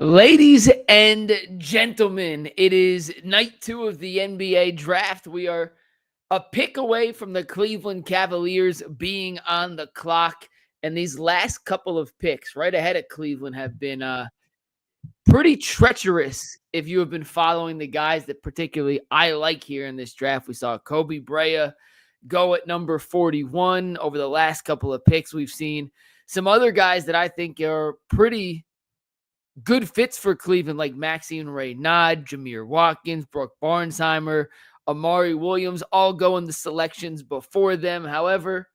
Ladies and gentlemen, it is night 2 of the NBA draft. We are a pick away from the Cleveland Cavaliers being on the clock. And these last couple of picks right ahead of Cleveland have been pretty treacherous if you have been following the guys that particularly I like here in this draft. We saw Kobe Bryant go at number 41 over the last couple of picks. We've seen some other guys that I think are pretty good fits for Cleveland, like Maxine Raynaud, Jameer Watkins, Brooke Barnsheimer, Amari Williams, all go in the selections before them. However,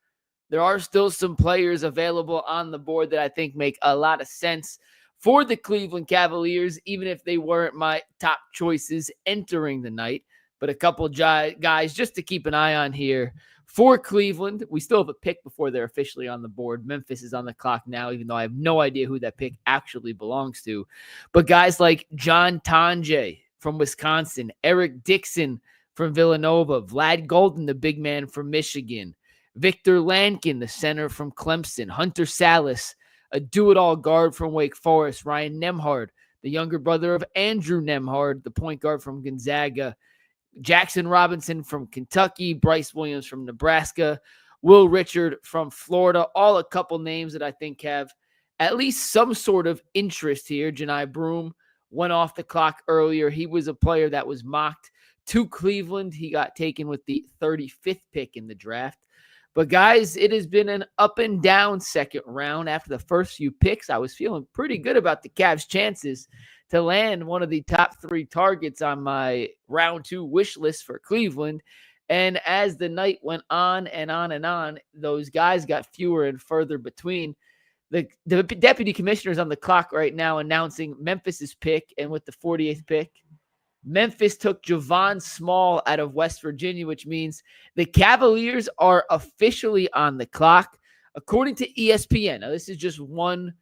there are still some players available on the board that I think make a lot of sense for the Cleveland Cavaliers, even if they weren't my top choices entering the night. But a couple guys just to keep an eye on here for Cleveland. We still have a pick before they're officially on the board. Memphis is on the clock now, even though I have no idea who that pick actually belongs to. But guys like John Tonje from Wisconsin, Eric Dixon from Villanova, Vlad Golden, the big man from Michigan, Victor Lankin, the center from Clemson, Hunter Salas, a do-it-all guard from Wake Forest, Ryan Nembhard, the younger brother of Andrew Nembhard, the point guard from Gonzaga, Jackson Robinson from Kentucky, Bryce Williams from Nebraska, Will Richard from Florida, all a couple names that I think have at least some sort of interest here. Janai Broom went off the clock earlier. He was a player that was mocked to Cleveland. He got taken with the 35th pick in the draft. But guys, it has been an up and down second round. After the first few picks, I was feeling pretty good about the Cavs' chances to land one of the top 3 targets on my round 2 wish list for Cleveland. And as the night went on and on and on, those guys got fewer and further between. The deputy commissioner's on the clock right now announcing Memphis's pick. And with the 48th pick, Memphis took Javon Small out of West Virginia, which means the Cavaliers are officially on the clock. According to ESPN, now this is just one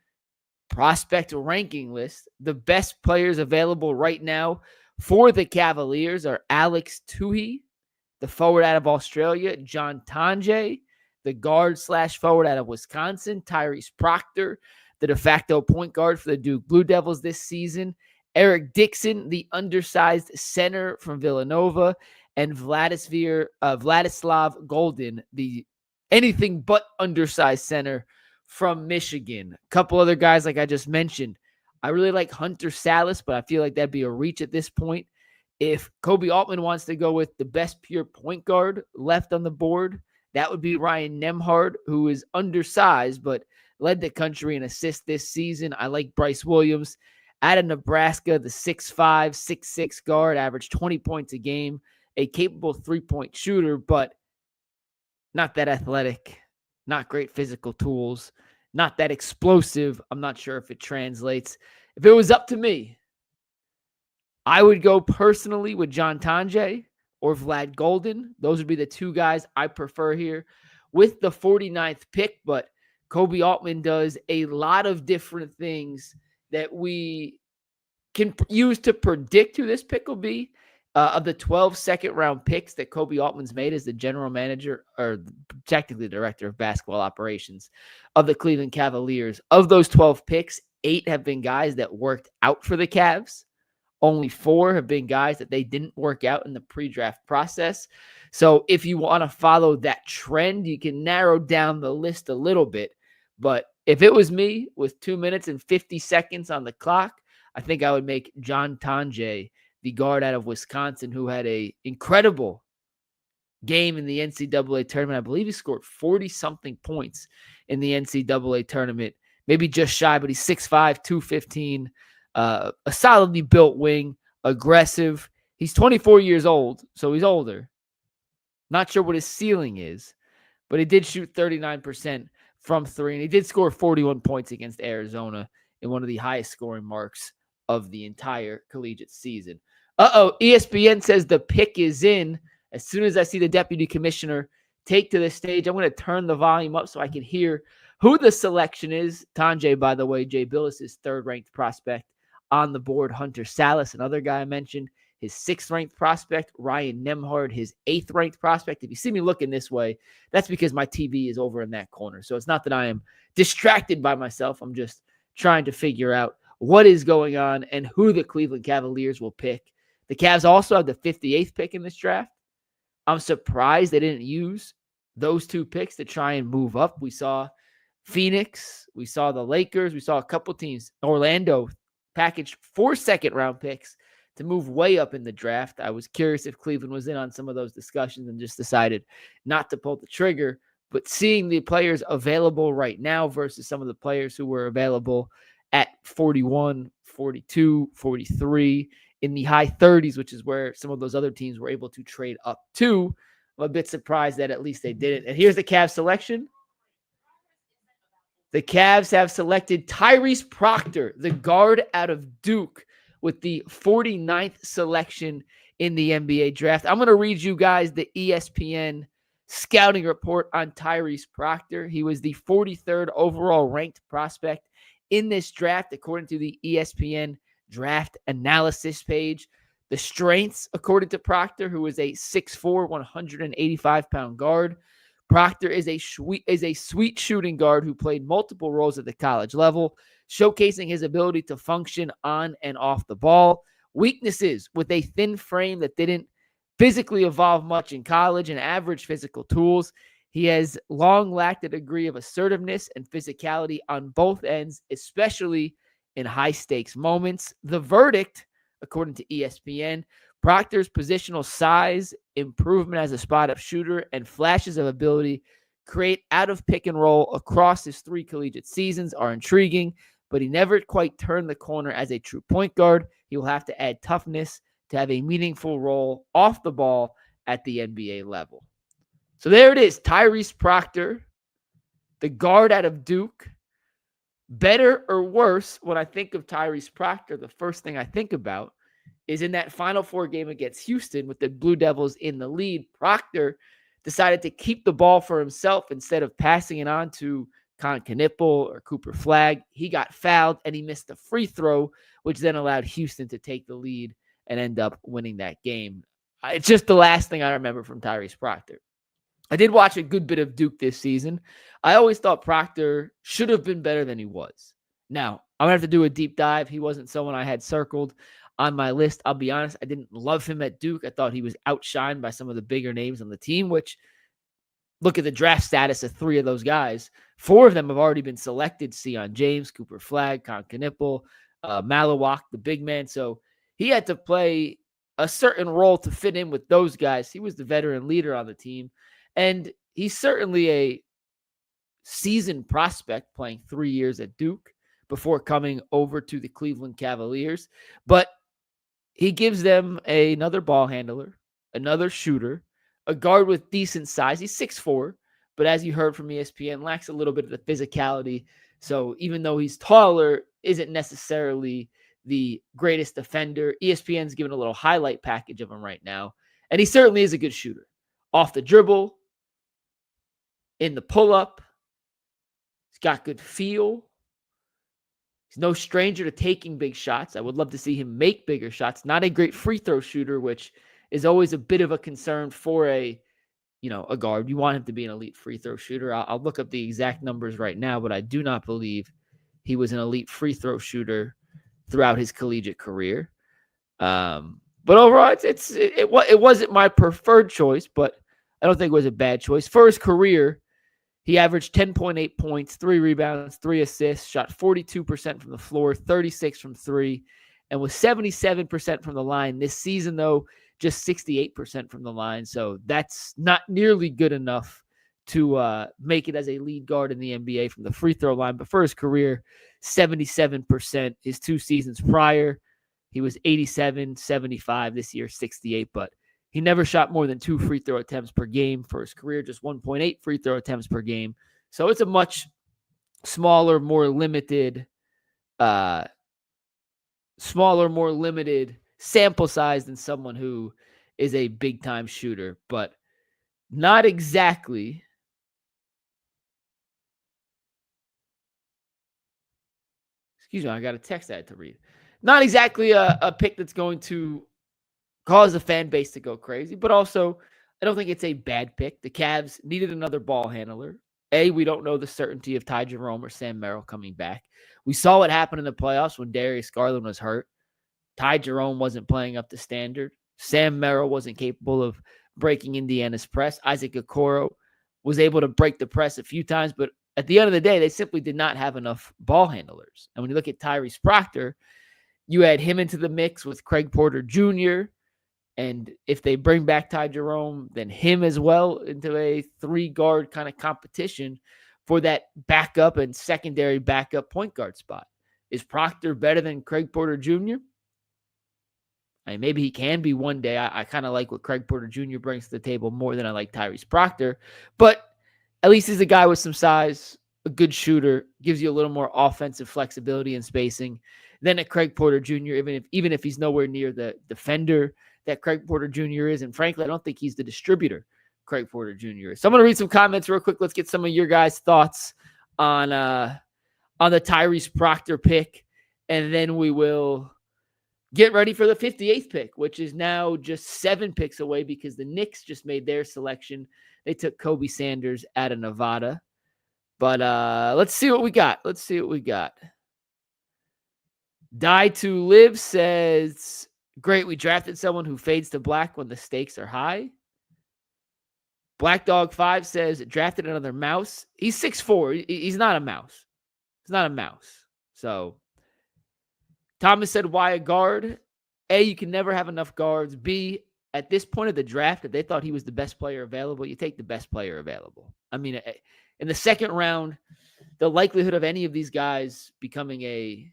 prospect ranking list. The best players available right now for the Cavaliers are Alex Tuhi, the forward out of Australia, John Tonje, the guard/forward out of Wisconsin, Tyrese Proctor, the de facto point guard for the Duke Blue Devils this season, Eric Dixon, the undersized center from Villanova, and Vladislav Golden, the anything but undersized center from Michigan. A couple other guys like I just mentioned. I really like Hunter Salas, but I feel like that'd be a reach at this point. If Kobe Altman wants to go with the best pure point guard left on the board, that would be Ryan Nembhard, who is undersized but led the country in assists this season. I like Bryce Williams out of Nebraska, the 6'5", 6'6" guard, averaged 20 points a game, a capable three-point shooter, but not that athletic, not great physical tools, not that explosive. I'm not sure if it translates. If it was up to me, I would go personally with John Tonje or Vlad Golden. Those would be the 2 guys I prefer here with the 49th pick, but Kobe Altman does a lot of different things that we can use to predict who this pick will be. Of the 12 second-round picks that Kobe Altman's made as the general manager, or technically director of basketball operations of the Cleveland Cavaliers, of those 12 picks, 8 have been guys that worked out for the Cavs. Only 4 have been guys that they didn't work out in the pre-draft process. So if you want to follow that trend, you can narrow down the list a little bit. But if it was me with 2 minutes and 50 seconds on the clock, I think I would make John Tonje, the guard out of Wisconsin, who had an incredible game in the NCAA tournament. I believe he scored 40-something points in the NCAA tournament. Maybe just shy, but he's 6'5", 215, a solidly built wing, aggressive. He's 24 years old, so he's older. Not sure what his ceiling is, but he did shoot 39% from 3, and he did score 41 points against Arizona in one of the highest scoring marks of the entire collegiate season. ESPN says the pick is in. As soon as I see the deputy commissioner take to the stage, I'm going to turn the volume up so I can hear who the selection is. Tonje, by the way, Jay Billis' 3rd-ranked prospect on the board. Hunter Salas, another guy I mentioned, his 6th-ranked prospect. Ryan Nembhard, his 8th-ranked prospect. If you see me looking this way, that's because my TV is over in that corner. So it's not that I am distracted by myself. I'm just trying to figure out what is going on and who the Cleveland Cavaliers will pick. The Cavs also have the 58th pick in this draft. I'm surprised they didn't use those two picks to try and move up. We saw Phoenix, we saw the Lakers, we saw a couple teams, Orlando packaged 4 second-round picks to move way up in the draft. I was curious if Cleveland was in on some of those discussions and just decided not to pull the trigger. But seeing the players available right now versus some of the players who were available at 41, 42, 43, in the high 30s, which is where some of those other teams were able to trade up to, I'm a bit surprised that at least they did it. And here's the Cavs selection. The Cavs have selected Tyrese Proctor, the guard out of Duke, with the 49th selection in the NBA draft. I'm going to read you guys the ESPN scouting report on Tyrese Proctor. He was the 43rd overall ranked prospect in this draft, according to the ESPN draft analysis page. The strengths, according to Proctor, who is a 6'4", 185-pound guard. Proctor is a sweet shooting guard who played multiple roles at the college level, showcasing his ability to function on and off the ball. Weaknesses: with a thin frame that didn't physically evolve much in college and average physical tools, he has long lacked a degree of assertiveness and physicality on both ends, especially in high-stakes moments. The verdict, according to ESPN, Proctor's positional size, improvement as a spot-up shooter, and flashes of ability create out of pick and roll across his 3 collegiate seasons are intriguing, but he never quite turned the corner as a true point guard. He will have to add toughness to have a meaningful role off the ball at the NBA level. So there it is, Tyrese Proctor, the guard out of Duke. Better or worse, when I think of Tyrese Proctor, the first thing I think about is in that Final Four game against Houston with the Blue Devils in the lead, Proctor decided to keep the ball for himself instead of passing it on to Con Knipple or Cooper Flagg. He got fouled and he missed a free throw, which then allowed Houston to take the lead and end up winning that game. It's just the last thing I remember from Tyrese Proctor. I did watch a good bit of Duke this season. I always thought Proctor should have been better than he was. Now, I'm going to have to do a deep dive. He wasn't someone I had circled on my list. I'll be honest, I didn't love him at Duke. I thought he was outshined by some of the bigger names on the team, which, look at the draft status of 3 of those guys. 4 of them have already been selected: Sion James, Cooper Flagg, Con Knipple, Malawak, the big man. So he had to play a certain role to fit in with those guys. He was the veteran leader on the team. And he's certainly a seasoned prospect, playing 3 years at Duke before coming over to the Cleveland Cavaliers. But he gives them another ball handler, another shooter, a guard with decent size. He's 6'4", but as you heard from ESPN, lacks a little bit of the physicality. So even though he's taller, isn't necessarily the greatest defender. ESPN's given a little highlight package of him right now, and he certainly is a good shooter. Off the dribble, in the pull-up, he's got good feel. He's no stranger to taking big shots. I would love to see him make bigger shots. Not a great free throw shooter, which is always a bit of a concern for a guard. You want him to be an elite free throw shooter. I'll look up the exact numbers right now, but I do not believe he was an elite free throw shooter throughout his collegiate career. But overall, it wasn't my preferred choice, but I don't think it was a bad choice. For his career, he averaged 10.8 points, 3 rebounds, 3 assists, shot 42% from the floor, 36% from 3, and was 77% from the line. This season, though, just 68% from the line. So that's not nearly good enough to make it as a lead guard in the NBA from the free throw line. But for his career, 77%. His 2 seasons prior, he was 87, 75. This year, 68. But he never shot more than 2 free throw attempts per game for his career, just 1.8 free throw attempts per game. So it's a much smaller, more limited sample size than someone who is a big-time shooter, but not exactly excuse me, I got a text I had to read. Not exactly a pick that's going to cause the fan base to go crazy, but also I don't think it's a bad pick. The Cavs needed another ball handler, We don't know the certainty of Ty Jerome or Sam Merrill coming back. We saw what happened in the playoffs when Darius Garland was hurt. Ty Jerome wasn't playing up to standard. Sam Merrill wasn't capable of breaking Indiana's press. Isaac Okoro was able to break the press a few times, but at the end of the day, they simply did not have enough ball handlers. And when you look at Tyrese Proctor, you add him into the mix with Craig Porter Jr., and if they bring back Ty Jerome, then him as well into a 3-guard kind of competition for that backup and secondary backup point guard spot. Is Proctor better than Craig Porter Jr.? I mean, maybe he can be one day. I kind of like what Craig Porter Jr. brings to the table more than I like Tyrese Proctor. But at least he's a guy with some size, a good shooter, gives you a little more offensive flexibility and spacing than a Craig Porter Jr., even if he's nowhere near the defender that Craig Porter Jr. is. And frankly, I don't think he's the distributor Craig Porter Jr. is. So I'm going to read some comments real quick. Let's get some of your guys' thoughts on the Tyrese Proctor pick. And then we will get ready for the 58th pick, which is now just 7 picks away because the Knicks just made their selection. They took Kobe Sanders out of Nevada. But let's see what we got. Die to Live says, great, we drafted someone who fades to black when the stakes are high. Black Dog 5 says, drafted another mouse. He's 6'4". He's not a mouse. So Thomas said, why a guard? A, you can never have enough guards. B, at this point of the draft, if they thought he was the best player available, you take the best player available. I mean, in the second round, the likelihood of any of these guys becoming a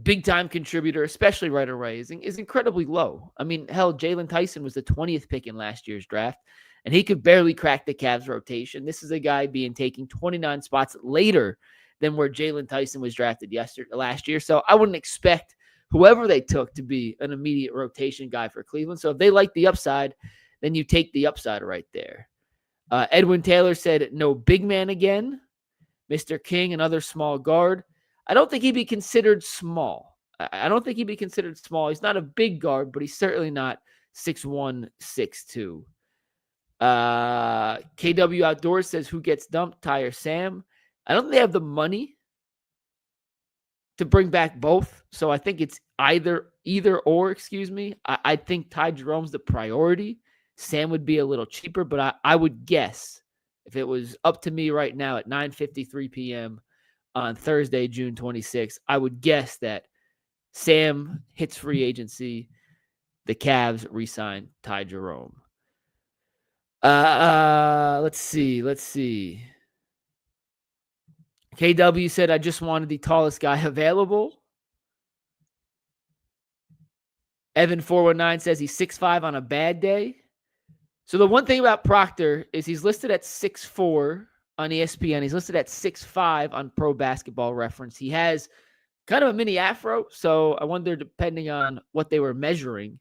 big-time contributor, especially right away, is incredibly low. I mean, hell, Jalen Tyson was the 20th pick in last year's draft, and he could barely crack the Cavs rotation. This is a guy being taken 29 spots later than where Jalen Tyson was drafted last year. So I wouldn't expect whoever they took to be an immediate rotation guy for Cleveland. So if they like the upside, then you take the upside right there. Edwin Taylor said, no big man again. Mr. King, another small guard. I don't think he'd be considered small. He's not a big guard, but he's certainly not 6'1", 6'2". KW Outdoors says, who gets dumped, Ty or Sam? I don't think they have the money to bring back both. So I think it's either or, I think Ty Jerome's the priority. Sam would be a little cheaper, but I would guess if it was up to me right now at 9:53 p.m. on Thursday, June 26th, I would guess that Sam hits free agency. The Cavs re-sign Ty Jerome. Let's see. KW said, I just wanted the tallest guy available. Evan419 says he's 6'5" on a bad day. So the one thing about Proctor is he's listed at 6'4" on ESPN. He's listed at 6'5" on Pro Basketball Reference. He has kind of a mini afro, so I wonder, depending on what they were measuring,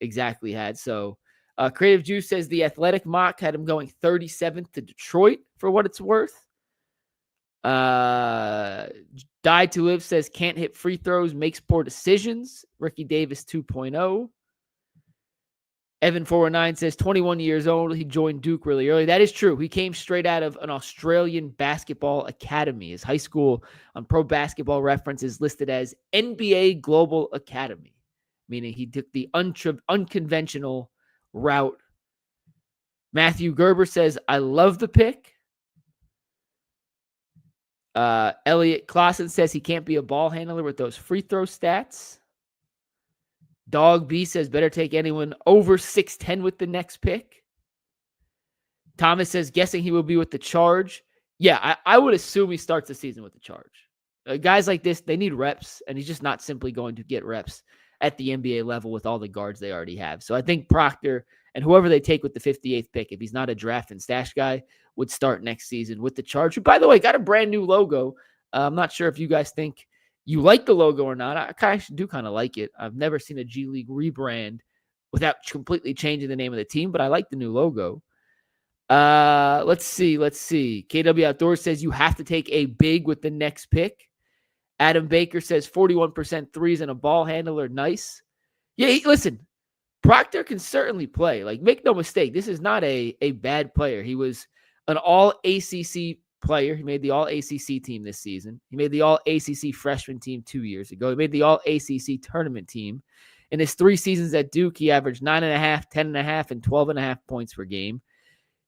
exactly had. So Creative Juice says the Athletic mock had him going 37th to Detroit for what it's worth. Die to Live says can't hit free throws, makes poor decisions. Ricky Davis 2.0. Evan419 says 21 years old. He joined Duke really early. That is true. He came straight out of an Australian basketball academy. His high school on Pro Basketball Reference is listed as NBA Global Academy, meaning he took the unconventional route. Matthew Gerber says, I love the pick. Elliot Clausen says he can't be a ball handler with those free throw stats. Dog B says better take anyone over 6'10" with the next pick. Thomas says guessing he will be with the Charge. Yeah, I would assume he starts the season with the Charge. Guys like this, they need reps, and he's just not simply going to get reps at the NBA level with all the guards they already have. So I think Proctor and whoever they take with the 58th pick, if he's not a draft and stash guy, would start next season with the Charge, who, by the way, got a brand new logo. I'm not sure if you guys think you like the logo or not. I actually do kind of like it. I've never seen a G League rebrand without completely changing the name of the team, but I like the new logo. Let's see. KW Outdoors says you have to take a big with the next pick. Adam Baker says 41% threes and a ball handler. Nice. Yeah, listen, Proctor can certainly play. Like, make no mistake, this is not a bad player. He was an all-ACC player. He made the all-ACC team this season. He made the all-ACC freshman team 2 years ago. He made the all-ACC tournament team. In his 3 seasons at Duke, he averaged 9.5, 10.5, and 12.5 points per game.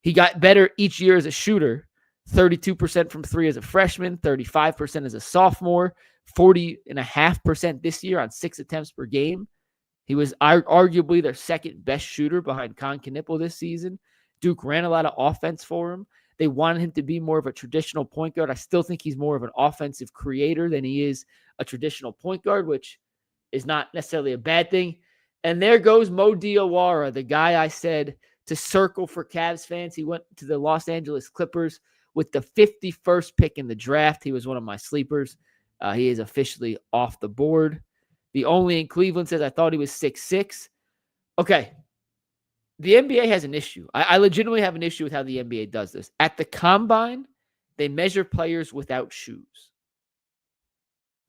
He got better each year as a shooter, 32% from 3 as a freshman, 35% as a sophomore, 40.5% this year on 6 attempts per game. He was arguably their second best shooter behind Con Knippel this season. Duke ran a lot of offense for him. They wanted him to be more of a traditional point guard. I still think he's more of an offensive creator than he is a traditional point guard, which is not necessarily a bad thing. And there goes Mo Diawara, the guy I said to circle for Cavs fans. He went to the Los Angeles Clippers with the 51st pick in the draft. He was one of my sleepers. He is officially off the board. The only in Cleveland says I thought he was 6'6". Okay. The NBA has an issue. I legitimately have an issue with how the NBA does this. At the combine, they measure players without shoes.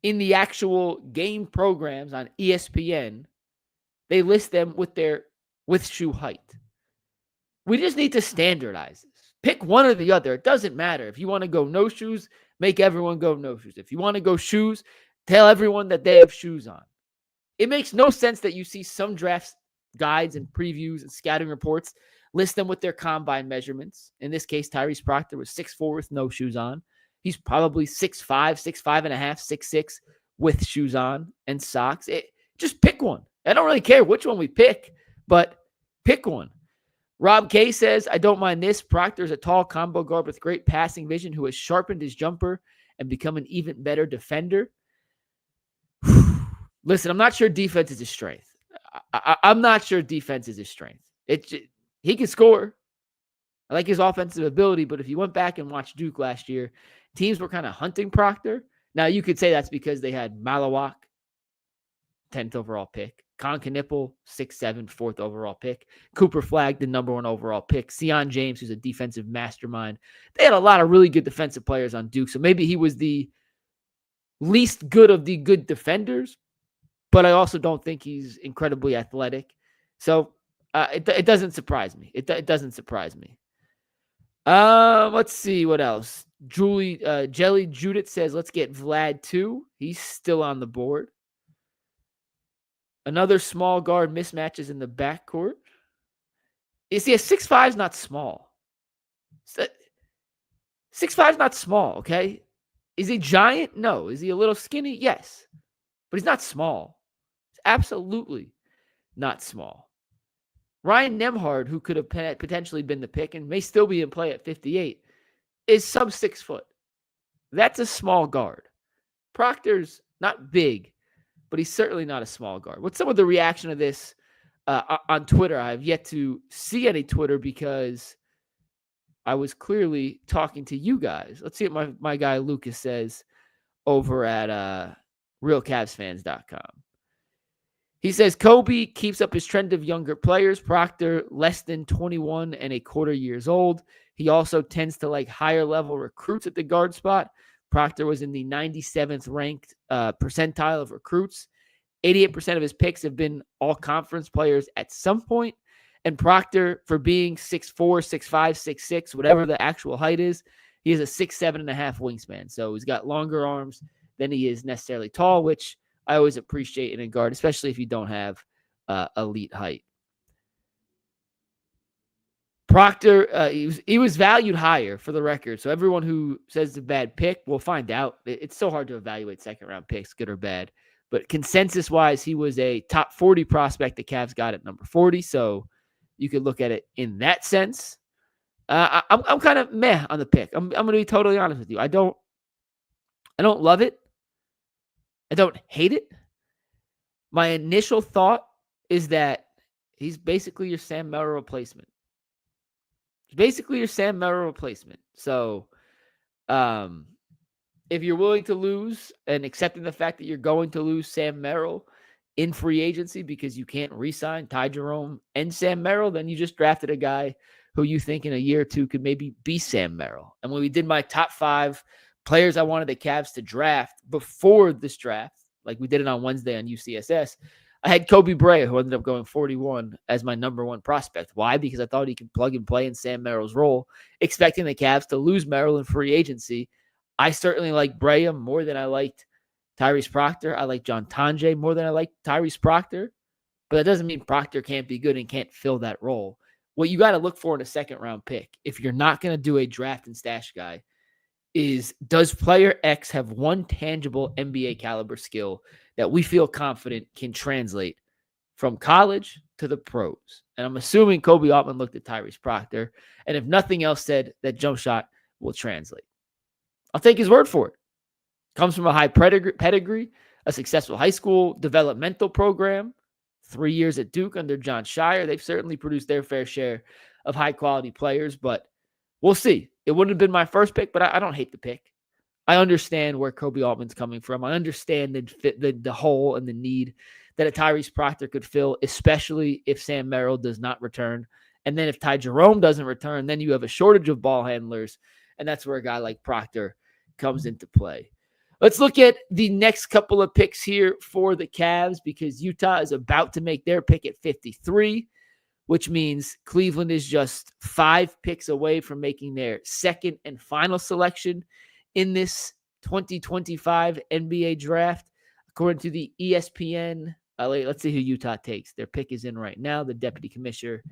In the actual game programs on ESPN, they list them with shoe height. We just need to standardize this. Pick one or the other. It doesn't matter. If you want to go no shoes, make everyone go no shoes. If you want to go shoes, tell everyone that they have shoes on. It makes no sense that you see some draft guides and previews and scouting reports list them with their combine measurements. In this case, Tyrese Proctor was 6'4" with no shoes on. He's probably 6'5", 6'5 and a half, 6'6" with shoes on and socks. Just pick one. I don't really care which one we pick, but pick one. Rob K says, I don't mind this. Proctor is a tall combo guard with great passing vision who has sharpened his jumper and become an even better defender. Listen, I'm not sure defense is his strength. I'm not sure defense is his strength. He can score. I like his offensive ability, but if you went back and watched Duke last year, teams were kind of hunting Proctor. Now, you could say that's because they had Malawak, 10th overall pick. Con Knippel, 6'7", 4th overall pick. Cooper Flagg, the number 1 overall pick. Sion James, who's a defensive mastermind. They had a lot of really good defensive players on Duke, so maybe he was the least good of the good defenders, but I also don't think he's incredibly athletic. So it doesn't surprise me. It doesn't surprise me. Let's see what else. Jelly Judith says, let's get Vlad too. He's still on the board. Another small guard mismatches in the backcourt. You see, a 6'5" is not small. 6'5" is not small, okay? Is he giant? No. Is he a little skinny? Yes. But he's not small. He's absolutely not small. Ryan Nembhard, who could have potentially been the pick and may still be in play at 58, is sub 6 foot. That's a small guard. Proctor's not big, but he's certainly not a small guard. What's some of the reaction of this on Twitter? I have yet to see any Twitter because I was clearly talking to you guys. Let's see what my guy Lucas says over at realcavsfans.com. He says, Kobe keeps up his trend of younger players. Proctor, less than 21 and a quarter years old. He also tends to like higher level recruits at the guard spot. Proctor was in the 97th ranked percentile of recruits. 88% of his picks have been all conference players at some point. And Proctor, for being 6'4", 6'5", 6'6", whatever the actual height is, he has a 6'7.5" wingspan. So he's got longer arms than he is necessarily tall, which I always appreciate in a guard, especially if you don't have elite height. Proctor, he was valued higher for the record. So everyone who says it's a bad pick, we'll find out. It's so hard to evaluate second-round picks, good or bad. But consensus-wise, he was a top 40 prospect. The Cavs got at number 40, so you could look at it in that sense. I'm kind of meh on the pick. I'm going to be totally honest with you. I don't love it. I don't hate it. My initial thought is that he's basically your Sam Merrill replacement. So if you're willing to lose and accepting the fact that you're going to lose Sam Merrill in free agency because you can't re-sign Ty Jerome and Sam Merrill, then you just drafted a guy who you think in a year or two could maybe be Sam Merrill. And when we did my top 5 players I wanted the Cavs to draft before this draft, like we did it on Wednesday on UCSS, I had Kobe Bryant, who ended up going 41 as my number one prospect. Why? Because I thought he could plug and play in Sam Merrill's role, expecting the Cavs to lose Merrill in free agency. I certainly like Bryant more than I liked Tyrese Proctor. I like John Tonje more than I like Tyrese Proctor. But that doesn't mean Proctor can't be good and can't fill that role. What you got to look for in a second-round pick, if you're not going to do a draft and stash guy, is does player X have one tangible NBA caliber skill that we feel confident can translate from college to the pros? And I'm assuming Kobe Altman looked at Tyrese Proctor, and if nothing else said that jump shot will translate. I'll take his word for it. Comes from a high pedigree, a successful high school developmental program, 3 years at Duke under John Shire. They've certainly produced their fair share of high-quality players, but we'll see. It wouldn't have been my first pick, but I don't hate the pick. I understand where Kobe Altman's coming from. I understand the hole and the need that a Tyrese Proctor could fill, especially if Sam Merrill does not return. And then if Ty Jerome doesn't return, then you have a shortage of ball handlers, and that's where a guy like Proctor comes into play. Let's look at the next couple of picks here for the Cavs, because Utah is about to make their pick at 53, which means Cleveland is just 5 picks away from making their second and final selection in this 2025 NBA draft. According to the ESPN, let's see who Utah takes. Their pick is in right now. The deputy commissioner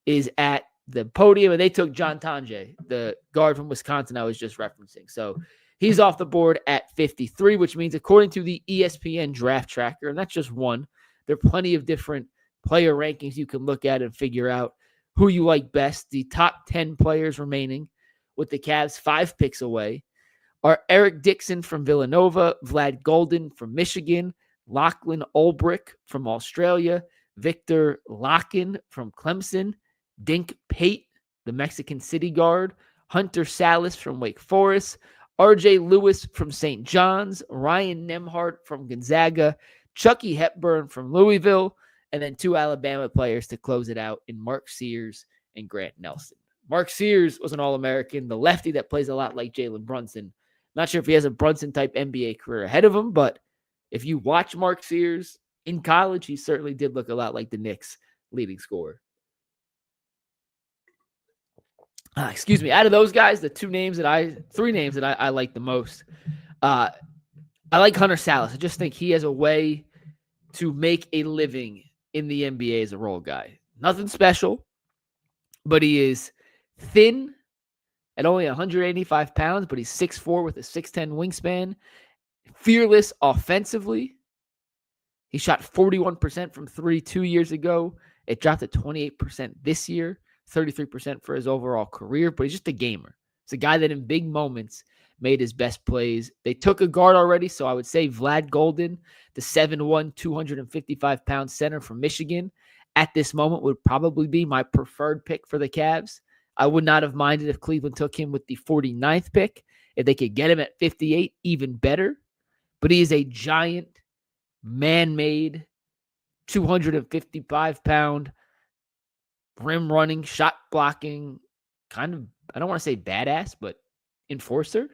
is at the podium, and they took John Tonje, the guard from Wisconsin I was just referencing. So he's off the board at 53, which means according to the ESPN draft tracker, and that's just one, there are plenty of different player rankings you can look at and figure out who you like best. The top 10 players remaining with the Cavs 5 picks away are Eric Dixon from Villanova, Vlad Golden from Michigan, Lachlan Ulbrich from Australia, Victor Larkin from Clemson, Dink Pate, the Mexican City guard, Hunter Salas from Wake Forest, RJ Lewis from St. John's, Ryan Nembhard from Gonzaga, Chucky Hepburn from Louisville, and then 2 Alabama players to close it out in Mark Sears and Grant Nelson. Mark Sears was an All-American, the lefty that plays a lot like Jalen Brunson. Not sure if he has a Brunson-type NBA career ahead of him, but if you watch Mark Sears in college, he certainly did look a lot like the Knicks' leading scorer. Out of those guys, the 3 names that I like the most, I like Hunter Salas. I just think he has a way to make a living in the NBA as a role guy. Nothing special, but he is thin at only 185 pounds, but he's 6'4" with a 6'10" wingspan. Fearless offensively. He shot 41% from 3 2 years ago. It dropped to 28% this year, 33% for his overall career, but he's just a gamer. It's a guy that in big moments made his best plays. They took a guard already, so I would say Vlad Golden, the 7'1", 255-pound center from Michigan, at this moment would probably be my preferred pick for the Cavs. I would not have minded if Cleveland took him with the 49th pick. If they could get him at 58, even better. But he is a giant, man-made, 255-pound, rim-running, shot-blocking, kind of, I don't want to say badass, but enforcer.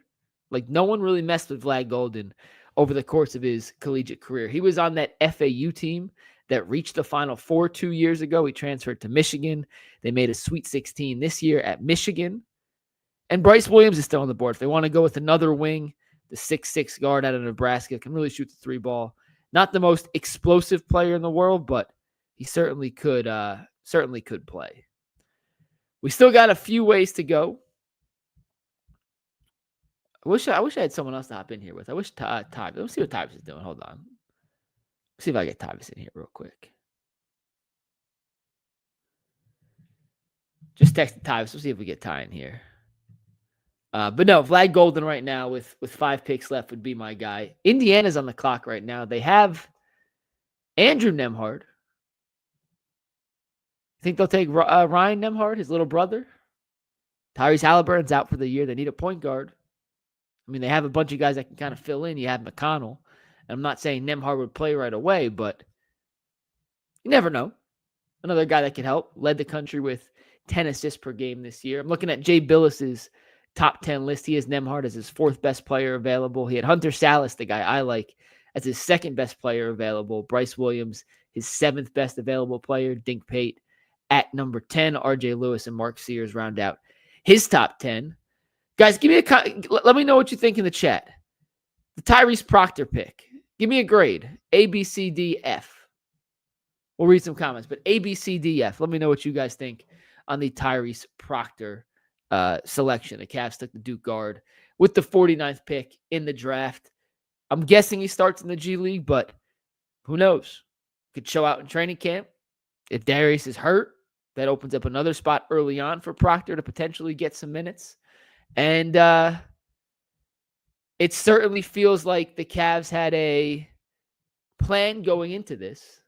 Like, no one really messed with Vlad Golden over the course of his collegiate career. He was on that FAU team that reached the Final Four 2 years ago. He transferred to Michigan. They made a Sweet 16 this year at Michigan. And Bryce Williams is still on the board. If they want to go with another wing, the 6'6" guard out of Nebraska can really shoot the 3 ball. Not the most explosive player in the world, but he certainly could play. We still got a few ways to go. I wish I had someone else to hop in here with. I wish Tyvis. Let's see what Tyvis is doing. Hold on. Let's see if I get Tyvis in here real quick. Just texted Tyvis. We'll see if we get Ty in here. But no, Vlad Golden right now with 5 picks left would be my guy. Indiana's on the clock right now. They have Andrew Nembhard. I think they'll take Ryan Nembhard, his little brother. Tyrese Halliburton's out for the year. They need a point guard. I mean, they have a bunch of guys that can kind of fill in. You have McConnell. And I'm not saying Nembhard would play right away, but you never know. Another guy that can help. Led the country with 10 assists per game this year. I'm looking at Jay Billis's top 10 list. He has Nembhard as his 4th best player available. He had Hunter Salas, the guy I like, as his 2nd best player available. Bryce Williams, his 7th best available player, Dink Pate, at number 10. RJ Lewis and Mark Sears round out his top 10. Guys, let me know what you think in the chat. The Tyrese Proctor pick. Give me a grade. A, B, C, D, F. We'll read some comments, but A, B, C, D, F. Let me know what you guys think on the Tyrese Proctor selection. The Cavs took the Duke guard with the 49th pick in the draft. I'm guessing he starts in the G League, but who knows? Could show out in training camp. If Darius is hurt, that opens up another spot early on for Proctor to potentially get some minutes. And it certainly feels like the Cavs had a plan going into this,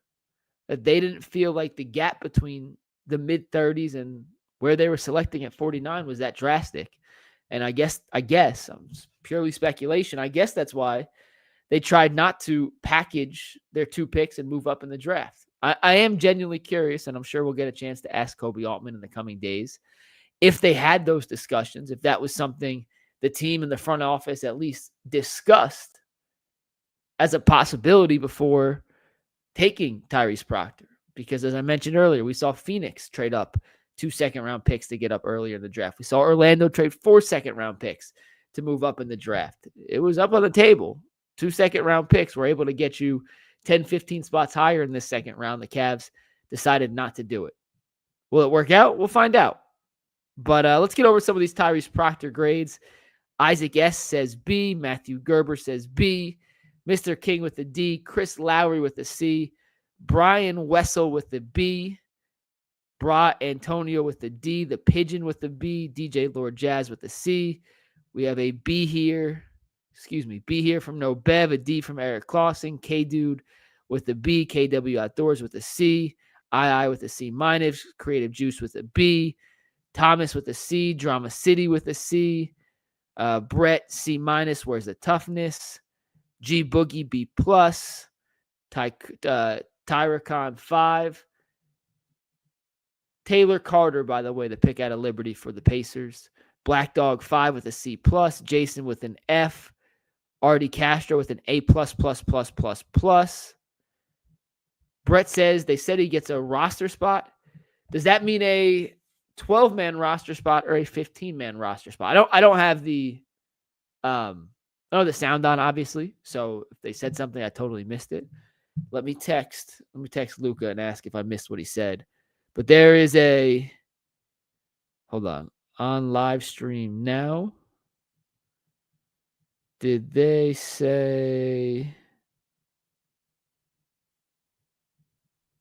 that they didn't feel like the gap between the mid-30s and where they were selecting at 49 was that drastic. And I guess, purely speculation, I guess that's why they tried not to package their 2 picks and move up in the draft. I am genuinely curious, and I'm sure we'll get a chance to ask Kobe Altman in the coming days, if they had those discussions, if that was something the team in the front office at least discussed as a possibility before taking Tyrese Proctor. Because as I mentioned earlier, we saw Phoenix trade up 2 second-round picks to get up earlier in the draft. We saw Orlando trade 4 second-round picks to move up in the draft. It was up on the table. 2 second-round picks were able to get you 10, 15 spots higher in this second round. The Cavs decided not to do it. Will it work out? We'll find out. But let's get over some of these Tyrese Proctor grades. Isaac S. says B. Matthew Gerber says B. Mr. King with a D. Chris Lowry with a C. Brian Wessel with the B. Bra Antonio with the D. The Pigeon with the B. DJ Lord Jazz with the C. We have a B here. B here from No Bev. A D from Eric Clausen. K Dude with the B. KW Outdoors with a C. II with a C minus. Creative Juice with a B. Thomas with a C. Drama City with a C. Brett C minus. Where's the toughness? G Boogie B plus. Tyracon 5. Taylor Carter, by the way, the pick out of Liberty for the Pacers. Black Dog 5 with a C plus. Jason with an F. Artie Castro with an A plus plus plus plus plus. Brett says they said he gets a roster spot. Does that mean a 12-man roster spot or a 15-man roster spot? I don't have the sound on, obviously. So if they said something, I totally missed it. Let me text Luca and ask if I missed what he said. But there is hold on live stream now. Did they say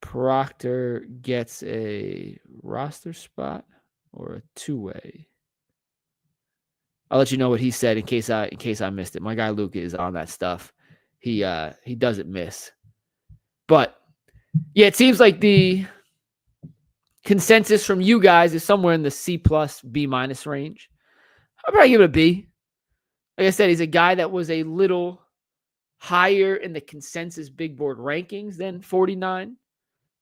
Proctor gets a roster spot or a 2-way? I'll let you know what he said in case I missed it. My guy Luca is on that stuff. He doesn't miss. But yeah, it seems like the consensus from you guys is somewhere in the C plus B minus range. I'll probably give it a B. Like I said, he's a guy that was a little higher in the consensus big board rankings than 49.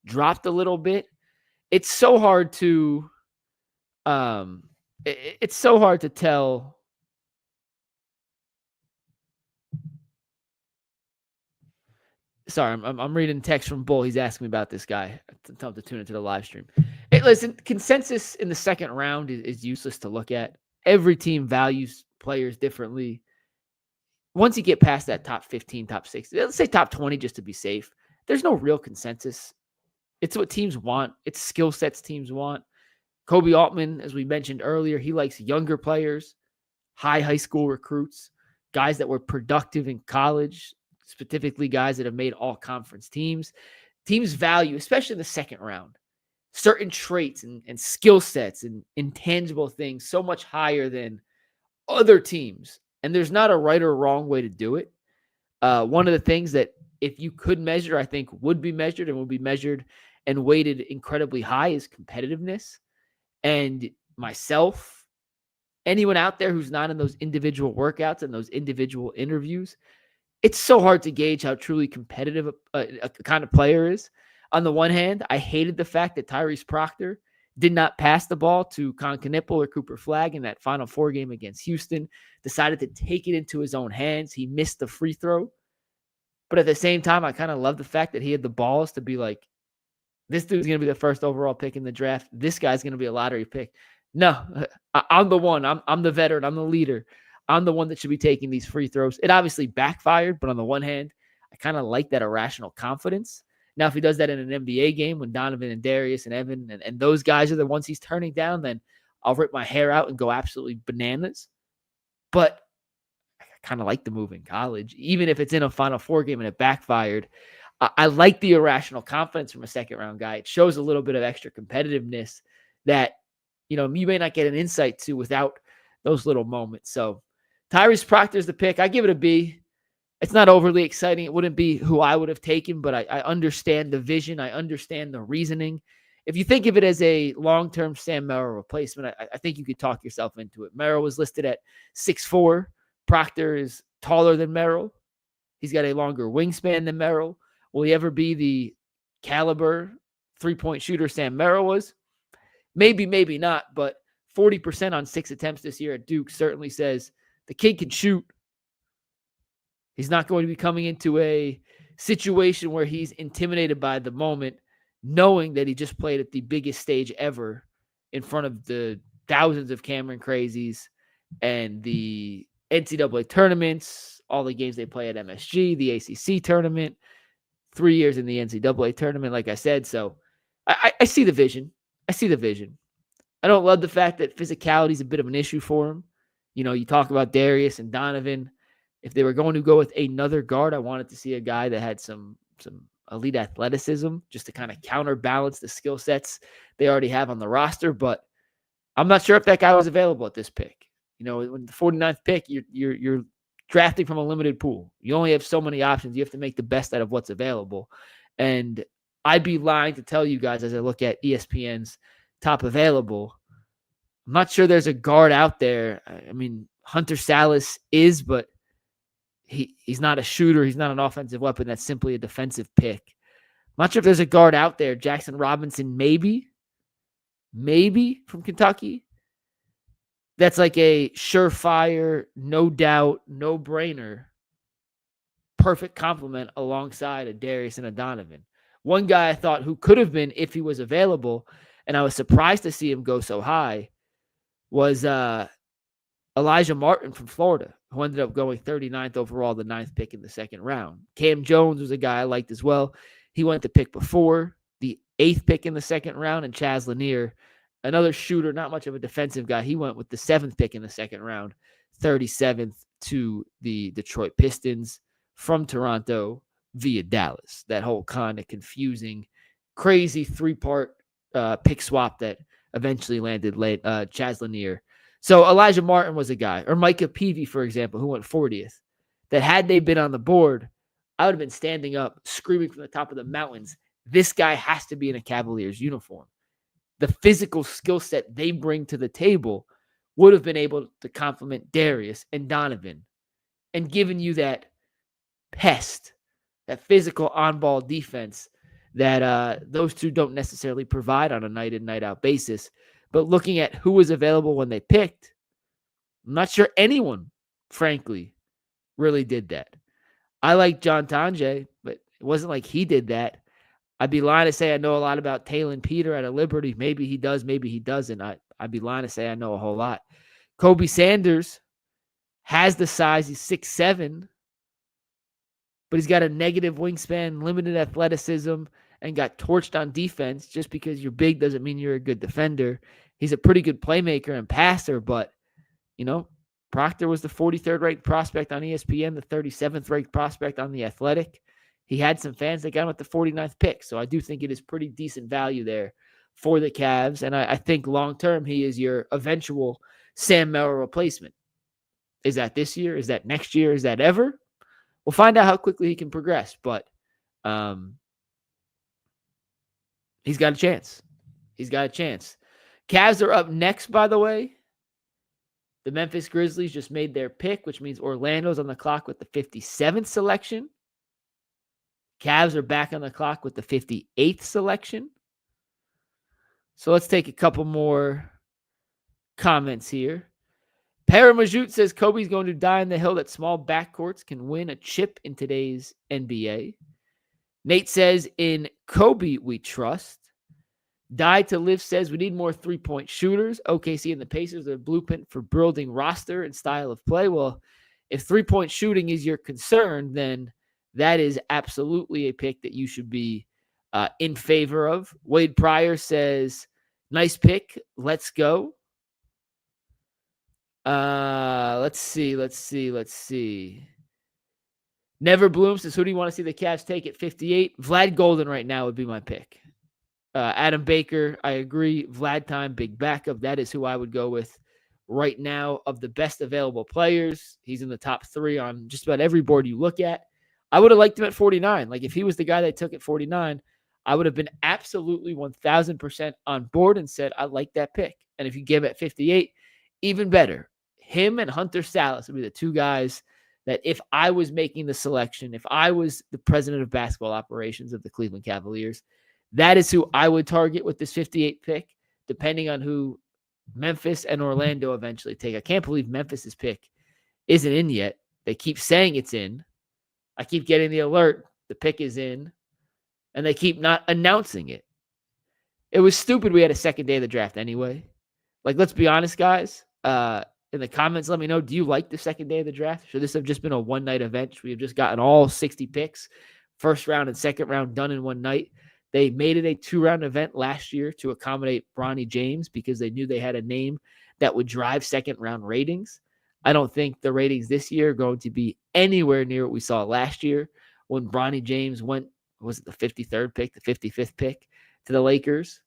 Dropped a little bit. It's so hard to tell. Sorry, I'm reading text from Bull. He's asking me about this guy. Tell him to tune into the live stream. Hey, listen, consensus in the second round is useless to look at. Every team values players differently. Once you get past that top 15, top 60, let's say top 20 just to be safe, there's no real consensus. It's what teams want. It's skill sets teams want. Kobe Altman, as we mentioned earlier, he likes younger players, high school recruits, guys that were productive in college, specifically guys that have made all-conference teams. Teams value, especially in the second round, certain traits and skill sets and intangible things so much higher than other teams. And there's not a right or wrong way to do it. One of the things that if you could measure, I think would be measured and will be measured and weighted incredibly high is competitiveness. And myself, anyone out there who's not in those individual workouts and those individual interviews, it's so hard to gauge how truly competitive a kind of player is. On the one hand, I hated the fact that Tyrese Proctor did not pass the ball to Con Knipple or Cooper Flagg in that Final Four game against Houston, decided to take it into his own hands. He missed the free throw. But at the same time, I kind of love the fact that he had the balls to be like, this dude's going to be the first overall pick in the draft. This guy's going to be a lottery pick. No, I'm the one. I'm the veteran. I'm the leader. I'm the one that should be taking these free throws. It obviously backfired, but on the one hand, I kind of like that irrational confidence. Now, if he does that in an NBA game when Donovan and Darius and Evan and those guys are the ones he's turning down, then I'll rip my hair out and go absolutely bananas. But I kind of like the move in college, even if it's in a Final Four game and it backfired. I like the irrational confidence from a second-round guy. It shows a little bit of extra competitiveness that, you may not get an insight to without those little moments. So Tyrese Proctor's the pick. I give it a B. It's not overly exciting. It wouldn't be who I would have taken, but I understand the vision. I understand the reasoning. If you think of it as a long-term Sam Merrill replacement, I think you could talk yourself into it. Merrill was listed at 6'4". Proctor is taller than Merrill. He's got a longer wingspan than Merrill. Will he ever be the caliber three-point shooter Sam Merrill was? Maybe, maybe not, but 40% on 6 attempts this year at Duke certainly says the kid can shoot. He's not going to be coming into a situation where he's intimidated by the moment, knowing that he just played at the biggest stage ever in front of the thousands of Cameron crazies and the NCAA tournaments, all the games they play at MSG, the ACC tournament, 3 years in the NCAA tournament, like I said. So I see the vision. I see the vision. I don't love the fact that physicality is a bit of an issue for him. You talk about Darius and Donovan. If they were going to go with another guard, I wanted to see a guy that had some elite athleticism just to kind of counterbalance the skill sets they already have on the roster. But I'm not sure if that guy was available at this pick. When the 49th pick, you're drafting from a limited pool. You only have so many options. You have to make the best out of what's available. And I'd be lying to tell you guys as I look at ESPN's top available, I'm not sure there's a guard out there. I mean, Hunter Salas is, but he's not a shooter. He's not an offensive weapon. That's simply a defensive pick. I'm not sure if there's a guard out there. Jackson Robinson, maybe from Kentucky. That's like a surefire, no doubt, no brainer, perfect complement alongside a Darius and a Donovan. One guy I thought who could have been if he was available, and I was surprised to see him go so high, was Elijah Martin from Florida, who ended up going 39th overall, the 9th pick in the second round. Cam Jones was a guy I liked as well. He went the pick before, the 8th pick in the second round, and Chaz Lanier, another shooter, not much of a defensive guy. He went with the 7th pick in the second round, 37th to the Detroit Pistons from Toronto via Dallas. That whole kind of confusing, crazy 3-part pick swap that eventually landed Chaz Lanier. So Elijah Martin was a guy, or Micah Peavy, for example, who went 40th, that had they been on the board, I would have been standing up, screaming from the top of the mountains, this guy has to be in a Cavaliers uniform. The physical skill set they bring to the table would have been able to complement Darius and Donovan and given you that pest, that physical on-ball defense that those two don't necessarily provide on a night-in, night-out basis. But looking at who was available when they picked, I'm not sure anyone, frankly, really did that. I like John Tonje, but it wasn't like he did that. I'd be lying to say I know a lot about Talon Peter out of Liberty. Maybe he does, maybe he doesn't. I'd be lying to say I know a whole lot. Kobe Sanders has the size. He's 6'7", but he's got a negative wingspan, limited athleticism, and got torched on defense. Just because you're big doesn't mean you're a good defender. He's a pretty good playmaker and passer, but, Proctor was the 43rd ranked prospect on ESPN, the 37th ranked prospect on The Athletic. He had some fans that got him at the 49th pick. So I do think it is pretty decent value there for the Cavs. And I think long-term, he is your eventual Sam Merrill replacement. Is that this year? Is that next year? Is that ever? We'll find out how quickly he can progress. But he's got a chance. He's got a chance. Cavs are up next, by the way. The Memphis Grizzlies just made their pick, which means Orlando's on the clock with the 57th selection. Cavs are back on the clock with the 58th selection. So let's take a couple more comments here. Paramajut says Kobe's going to die on the hill that small backcourts can win a chip in today's NBA. Nate says, in Kobe we trust. Die to Live says, we need more three-point shooters. OKC and the Pacers are a blueprint for building roster and style of play. Well, if three-point shooting is your concern, then that is absolutely a pick that you should be in favor of. Wade Pryor says, nice pick. Let's go. Let's see. Never Bloom says, who do you want to see the Cavs take at 58? Vlad Golden right now would be my pick. Adam Baker, I agree. Vlad time, big backup. That is who I would go with right now of the best available players. He's in the top 3 on just about every board you look at. I would have liked him at 49. Like if he was the guy that took at 49, I would have been absolutely 1,000% on board and said, I like that pick. And if you give him at 58, even better. Him and Hunter Salas would be the 2 guys that if I was making the selection, if I was the president of basketball operations of the Cleveland Cavaliers, that is who I would target with this 58 pick, depending on who Memphis and Orlando eventually take. I can't believe Memphis's pick isn't in yet. They keep saying it's in. I keep getting the alert. The pick is in. And they keep not announcing it. It was stupid we had a second day of the draft anyway. Like, let's be honest, guys. In the comments, let me know, do you like the second day of the draft? Should this have just been a one-night event? We have just gotten all 60 picks, first round and second round done in one night. They made it a 2-round event last year to accommodate Bronny James because they knew they had a name that would drive second-round ratings. I don't think the ratings this year are going to be anywhere near what we saw last year when Bronny James went, was it the 53rd pick, the 55th pick to the Lakers?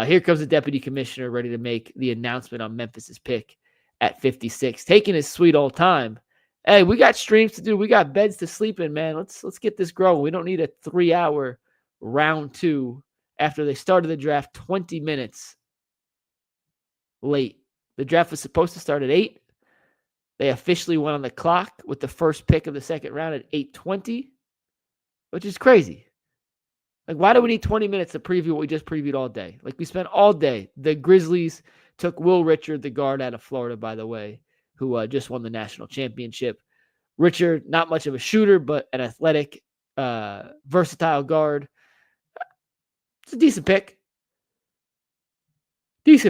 Here comes the deputy commissioner ready to make the announcement on Memphis's pick at 56, taking his sweet old time. Hey, we got streams to do. We got beds to sleep in, man. Let's get this growing. We don't need a 3-hour round 2 after they started the draft 20 minutes late. The draft was supposed to start at 8. They officially went on the clock with the first pick of the second round at 8:20, which is crazy. Like, why do we need 20 minutes to preview what we just previewed all day? Like, we spent all day. The Grizzlies took Will Richard, the guard out of Florida, by the way, who just won the national championship. Richard, not much of a shooter, but an athletic, versatile guard. It's a decent pick. He's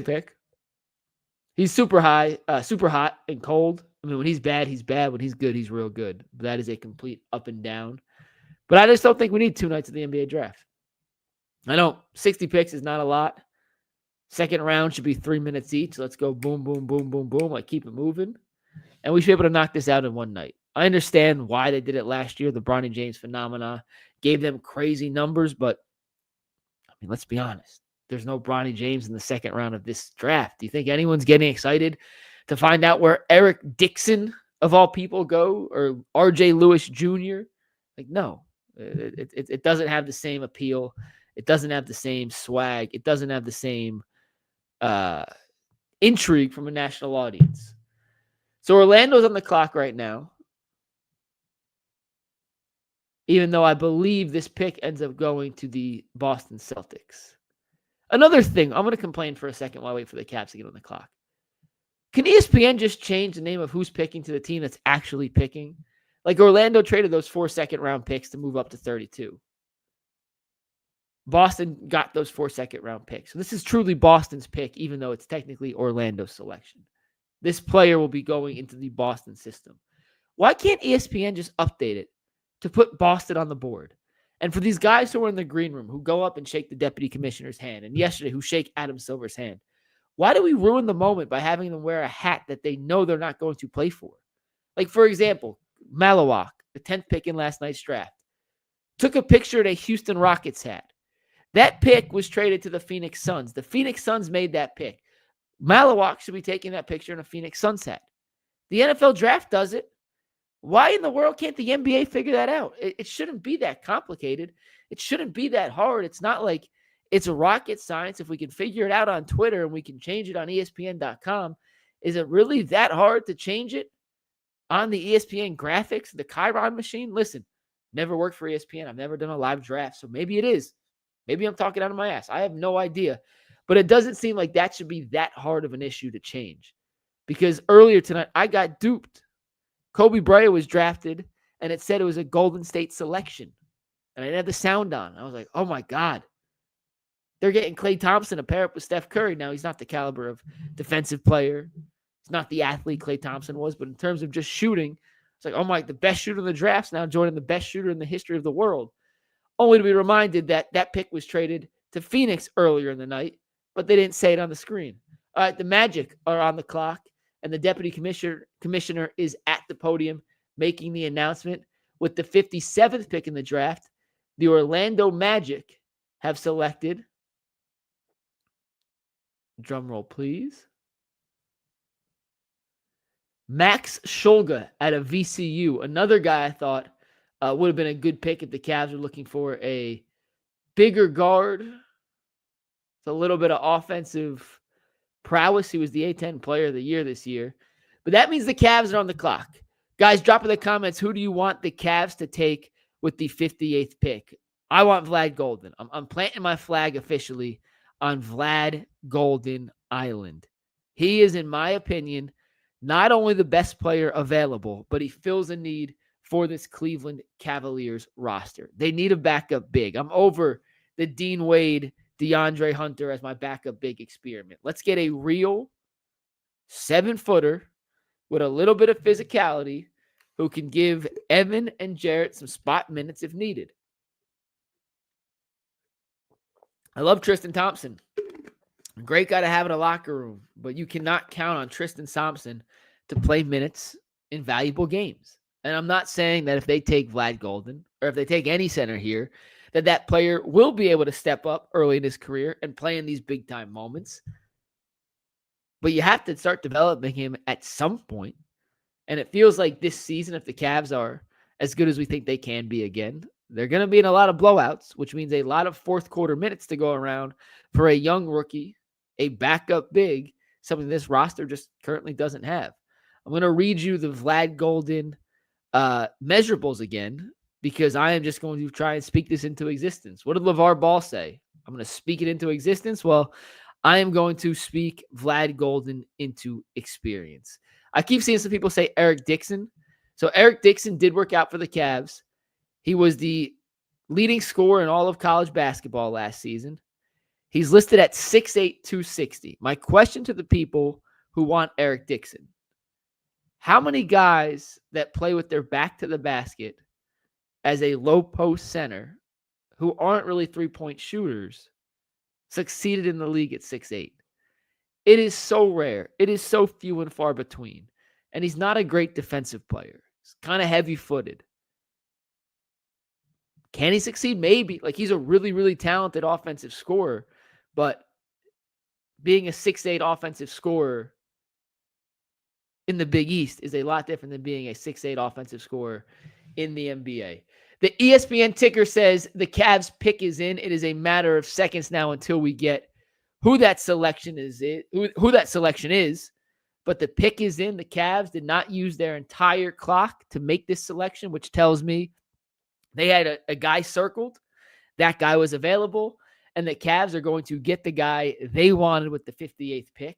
super high, super hot and cold. I mean, when he's bad, he's bad. When he's good, he's real good. But that is a complete up and down. But I just don't think we need 2 nights of the NBA draft. I know 60 picks is not a lot. Second round should be 3 minutes each. Let's go boom, boom, boom, boom, boom. Like, keep it moving. And we should be able to knock this out in one night. I understand why they did it last year. The Bronny James phenomena gave them crazy numbers. But, I mean, let's be honest. There's no Bronny James in the second round of this draft. Do you think anyone's getting excited to find out where Eric Dixon, of all people, go? Or R.J. Lewis Jr.? Like, no. It doesn't have the same appeal. It doesn't have the same swag. It doesn't have the same intrigue from a national audience. So Orlando's on the clock right now. Even though I believe this pick ends up going to the Boston Celtics. Another thing, I'm going to complain for a second while I wait for the Cavs to get on the clock. Can ESPN just change the name of who's picking to the team that's actually picking? Like, Orlando traded those 4 second-round picks to move up to 32. Boston got those 4 second-round picks. So this is truly Boston's pick, even though it's technically Orlando's selection. This player will be going into the Boston system. Why can't ESPN just update it to put Boston on the board? And for these guys who are in the green room, who go up and shake the deputy commissioner's hand, and yesterday who shake Adam Silver's hand, why do we ruin the moment by having them wear a hat that they know they're not going to play for? Like, for example, Malawak, the 10th pick in last night's draft, took a picture of a Houston Rockets hat. That pick was traded to the Phoenix Suns. The Phoenix Suns made that pick. Malawak should be taking that picture in a Phoenix Suns hat. The NFL draft does it. Why in the world can't the NBA figure that out? It shouldn't be that complicated. It shouldn't be that hard. It's not like it's a rocket science. If we can figure it out on Twitter and we can change it on ESPN.com, is it really that hard to change it on the ESPN graphics, the Chiron machine? Listen, never worked for ESPN. I've never done a live draft, so maybe it is. Maybe I'm talking out of my ass. I have no idea. But it doesn't seem like that should be that hard of an issue to change. because earlier tonight I got duped. Kobe Bryant was drafted, and it said it was a Golden State selection. And I didn't have the sound on. I was like, oh my God. They're getting Klay Thompson to pair up with Steph Curry. Now, he's not the caliber of defensive player. He's not the athlete Klay Thompson was, but in terms of just shooting, it's like, oh my, the best shooter in the draft's now joining the best shooter in the history of the world. Only to be reminded that that pick was traded to Phoenix earlier in the night, but they didn't say it on the screen. All right, the Magic are on the clock, and the deputy commissioner is at the podium making the announcement. With the 57th pick in the draft, the Orlando Magic have selected, drum roll please, Max Shulga out of VCU, another guy I thought would have been a good pick if the Cavs are looking for a bigger guard. It's a little bit of offensive prowess. He was the A-10 player of the year this year. But that means the Cavs are on the clock. Guys, drop in the comments, who do you want the Cavs to take with the 58th pick? I want Vlad Golden. I'm planting my flag officially on Vlad Golden Island. He is, in my opinion, not only the best player available, but he fills a need for this Cleveland Cavaliers roster. They need a backup big. I'm over the Dean Wade, DeAndre Hunter as my backup big experiment. Let's get a real 7-footer with a little bit of physicality who can give Evan and Jarrett some spot minutes if needed. I love Tristan Thompson. Great guy to have in a locker room, but you cannot count on Tristan Thompson to play minutes in valuable games. And I'm not saying that if they take Vlad Golden or if they take any center here, that player will be able to step up early in his career and play in these big-time moments. But you have to start developing him at some point. And it feels like this season, if the Cavs are as good as we think they can be again, they're going to be in a lot of blowouts, which means a lot of fourth quarter minutes to go around for a young rookie, a backup big, something this roster just currently doesn't have. I'm going to read you the Vlad Golden measurables again, because I am just going to try and speak this into existence. What did LeVar Ball say? I'm going to speak it into existence. Well, I am going to speak Vlad Golden into experience. I keep seeing some people say Eric Dixon. So Eric Dixon did work out for the Cavs. He was the leading scorer in all of college basketball last season. He's listed at 6'8", 260. My question to the people who want Eric Dixon: how many guys that play with their back to the basket as a low post center who aren't really three-point shooters succeeded in the league at 6'8"? It is so rare. It is so few and far between. And he's not a great defensive player. He's kind of heavy-footed. Can he succeed? Maybe. Like, he's a really, really talented offensive scorer. But being a 6'8" offensive scorer in the Big East is a lot different than being a 6'8" offensive scorer in the NBA. The ESPN ticker says the Cavs pick is in. It is a matter of seconds now until we get who that selection is. Who that selection is. But the pick is in. The Cavs did not use their entire clock to make this selection, which tells me they had a guy circled. That guy was available. And the Cavs are going to get the guy they wanted with the 58th pick.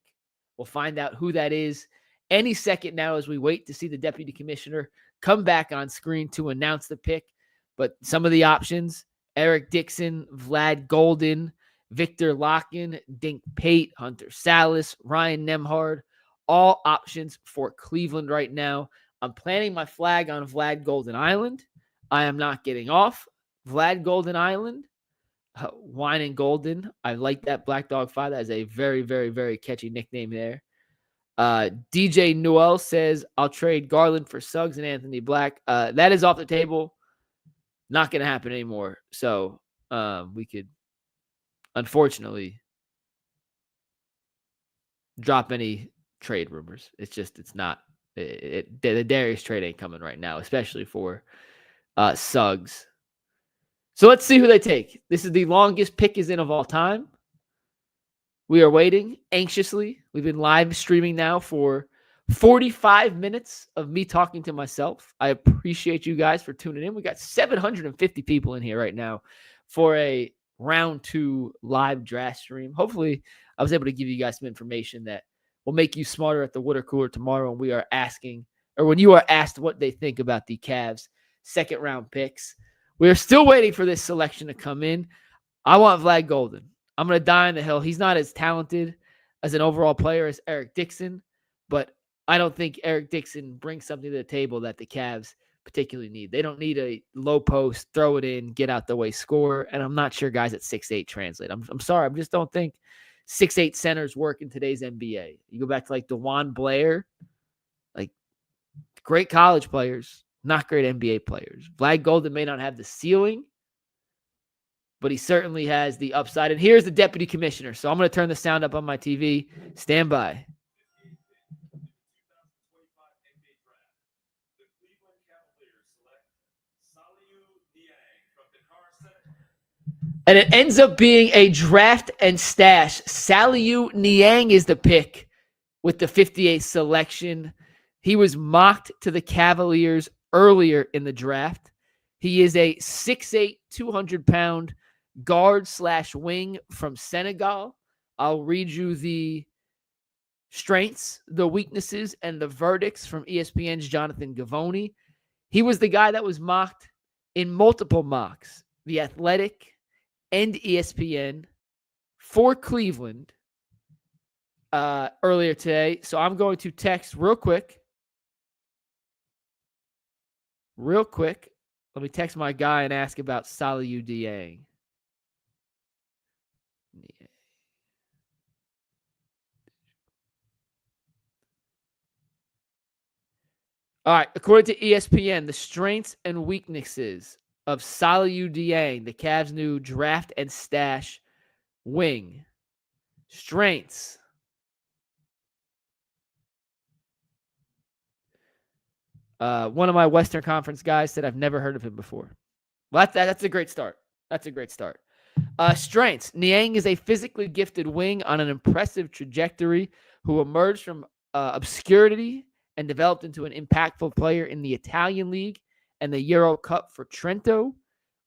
We'll find out who that is any second now as we wait to see the deputy commissioner come back on screen to announce the pick. But some of the options: Eric Dixon, Vlad Golden, Victor Locken, Dink Pate, Hunter Salas, Ryan Nembhard, all options for Cleveland right now. I'm planting my flag on Vlad Golden Island. I am not getting off Vlad Golden Island. Wine and Golden. I like that. Black Dog 5. That is a very, very, very catchy nickname there. DJ Newell says, I'll trade Garland for Suggs and Anthony Black. That is off the table. Not going to happen anymore. So we could, unfortunately, drop any trade rumors. It's not. The Darius trade ain't coming right now, especially for Suggs. So let's see who they take. This is the longest pick is in of all time. We are waiting anxiously. We've been live streaming now for 45 minutes of me talking to myself. I appreciate you guys for tuning in. We got 750 people in here right now for a round 2 live draft stream. Hopefully, I was able to give you guys some information that will make you smarter at the water cooler tomorrow when we are asking, or when you are asked what they think about the Cavs' second-round picks. We are still waiting for this selection to come in. I want Vlad Golden. I'm going to die on the hill. He's not as talented as an overall player as Eric Dixon, but I don't think Eric Dixon brings something to the table that the Cavs particularly need. They don't need a low post, throw it in, get out the way, score. And I'm not sure guys at 6'8" translate. I'm sorry. I just don't think 6'8" centers work in today's NBA. You go back to like DeJuan Blair, like great college players, not great NBA players. Vlad Golden may not have the ceiling, but he certainly has the upside. And here's the deputy commissioner. So I'm going to turn the sound up on my TV. Stand by. And it ends up being a draft and stash. Saliu Niang is the pick with the 58th selection. He was mocked to the Cavaliers earlier in the draft. He is a 6'8", 200-pound guard/wing from Senegal. I'll read you the strengths, the weaknesses, and the verdicts from ESPN's Jonathan Givony. He was the guy that was mocked in multiple mocks, The Athletic and ESPN, for Cleveland earlier today. So I'm going to text real quick. Let me text my guy and ask about Saliu Niang. All right. According to ESPN, the strengths and weaknesses of Saliu Niang, the Cavs' new draft and stash wing. Strengths. One of my Western Conference guys said I've never heard of him before. Well, that's a great start. Strengths. Niang is a physically gifted wing on an impressive trajectory who emerged from obscurity and developed into an impactful player in the Italian League and the Euro Cup for Trento.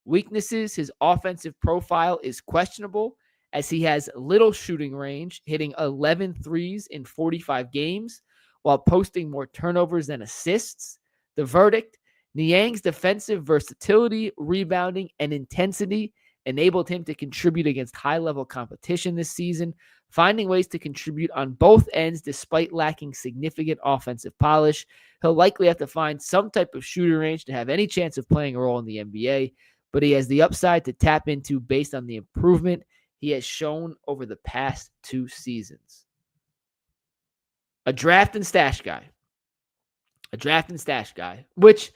Weaknesses. His offensive profile is questionable as he has little shooting range, hitting 11 threes in 45 games while posting more turnovers than assists. The verdict: Niang's defensive versatility, rebounding, and intensity enabled him to contribute against high-level competition this season, finding ways to contribute on both ends despite lacking significant offensive polish. He'll likely have to find some type of shooting range to have any chance of playing a role in the NBA, but he has the upside to tap into based on the improvement he has shown over the past 2 seasons. A draft and stash guy, which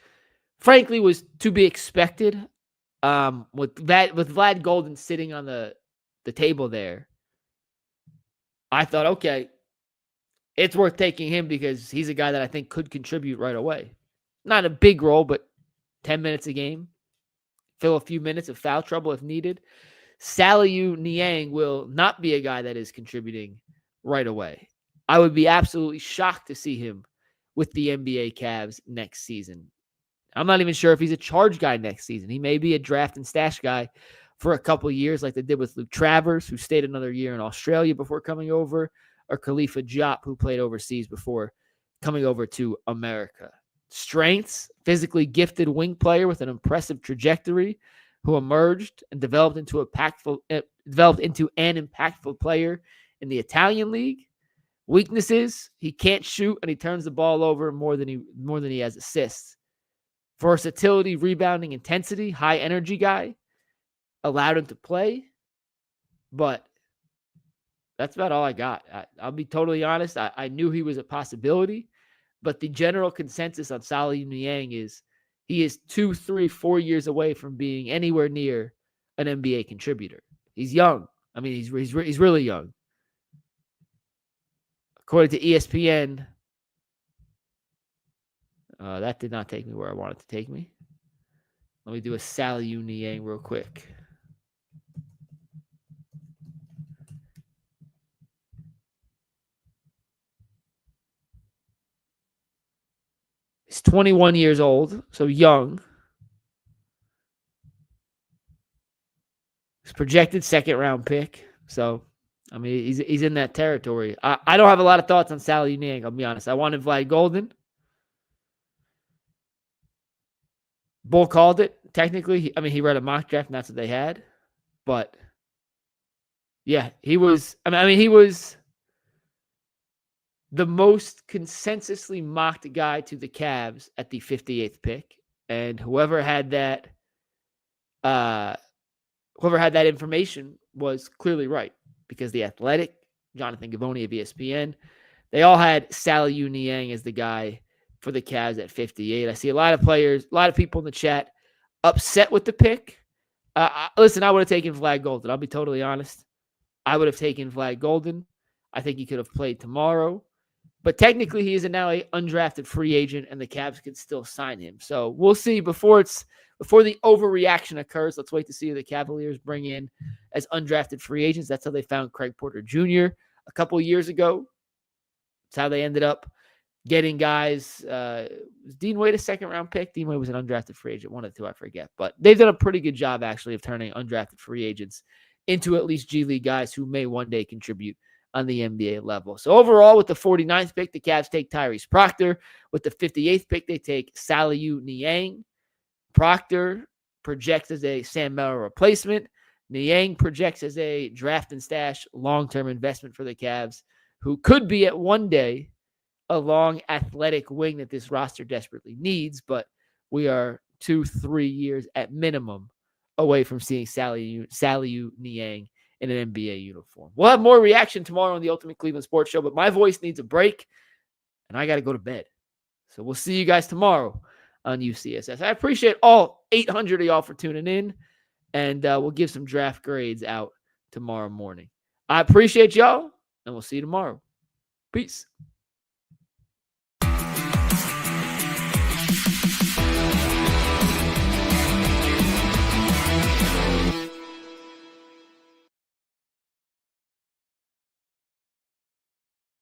frankly was to be expected. With Vlad Golden sitting on the table there, I thought, okay, it's worth taking him because he's a guy that I think could contribute right away. Not a big role, but 10 minutes a game, fill a few minutes of foul trouble if needed. Saliu Niang will not be a guy that is contributing right away. I would be absolutely shocked to see him with the NBA Cavs next season. I'm not even sure if he's a charge guy next season. He may be a draft and stash guy for a couple of years like they did with Luke Travers, who stayed another year in Australia before coming over, or Khalifa Diop, who played overseas before coming over to America. Strengths: physically gifted wing player with an impressive trajectory who emerged and developed into an impactful player in the Italian League. Weaknesses: he can't shoot and he turns the ball over more than he has assists. Versatility, rebounding, intensity, high energy guy. Allowed him to play, but that's about all I got. I'll be totally honest. I knew he was a possibility, but the general consensus on Saliu Niang is he is 2, 3, 4 years away from being anywhere near an NBA contributor. He's young. I mean, he's really young. According to ESPN, that did not take me where I wanted to take me. Let me do a Saliu Niang real quick. He's 21 years old, so young. He's projected second-round pick, so I mean, he's in that territory. I don't have a lot of thoughts on Sally Niang, I'll be honest. I wanted Vlad Golden. Bull called it. Technically, he read a mock draft, and that's what they had. But yeah, he was. He was the most consensusly mocked guy to the Cavs at the 58th pick, and whoever had that information was clearly right, because The Athletic, Jonathan Givony of ESPN, they all had Sally Niang as the guy for the Cavs at 58. I see a lot of people in the chat upset with the pick. Listen, I would have taken Vlad Golden. I'll be totally honest. I would have taken Vlad Golden. I think he could have played tomorrow. But technically, he is now an undrafted free agent, and the Cavs could still sign him. So we'll see. Before the overreaction occurs, let's wait to see who the Cavaliers bring in as undrafted free agents. That's how they found Craig Porter Jr. a couple of years ago. That's how they ended up getting guys. Was Dean Wade a second-round pick? Dean Wade was an undrafted free agent, one of the two, I forget. But they've done a pretty good job, actually, of turning undrafted free agents into at least G League guys who may one day contribute on the NBA level. So overall, with the 49th pick, the Cavs take Tyrese Proctor. With the 58th pick, they take Saliu Niang. Proctor projects as a Sam Merrill replacement. Niang projects as a draft and stash long-term investment for the Cavs, who could be at one day a long athletic wing that this roster desperately needs, but we are 2-3 years at minimum away from seeing Saliu Niang in an NBA uniform. We'll have more reaction tomorrow on the Ultimate Cleveland Sports Show, but my voice needs a break, and I got to go to bed. So we'll see you guys tomorrow on UCSS. I appreciate all 800 of y'all for tuning in, and we'll give some draft grades out tomorrow morning. I appreciate y'all, and we'll see you tomorrow. Peace.